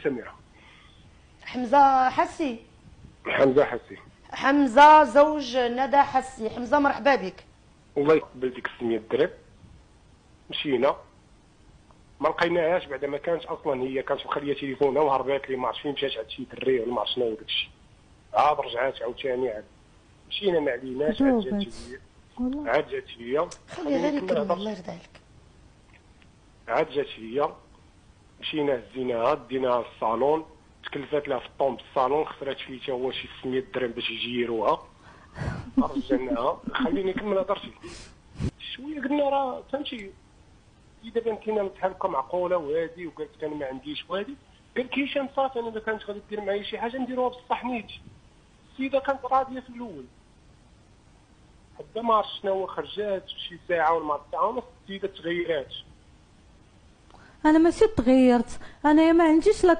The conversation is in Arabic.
سميره. حمزه حسي. حمزه حسي. حمزه زوج ندى حسي. حمزه مرحبا بك. الله يقبل ديك 600 درهم. مشينا ما لقيناهاش، بعدا ما كانش اصلا، هي كانت مخليه تليفونها وهربات لي، ما عرفتش فين مشات عند شي دري ولا ما عرفت شنو داكشي. عاد رجعات عاوتاني عاد مشينا ما عليناش، عاد جات هي عاد جات هي خلي غير يكمل الله يرضى عليك. عاد جات هي مشينا هزيناها ديناها للصالون، تكلفات لها في الطوم بالصالون، خسرات فيه حتى هو شي 600 درهم باش يجيروها. رجعناها. خليني نكمل هضرتي شويه. قلنا راه فهمتي دابا انتينا متحركه معقوله وهادي، وقالت انا ما عنديش وهادي. قالت لي هشام صافي انا الا كانت غادي دير معايا شي حاجه نديروها بصح نيت. السيده كانت راضيه في الاول، حتى ما عرفت شنو خرجات شي ساعه ولا ما ساعه ونص السيده تغيرات. انا ماشي تغيرت، انا ما عنديش لا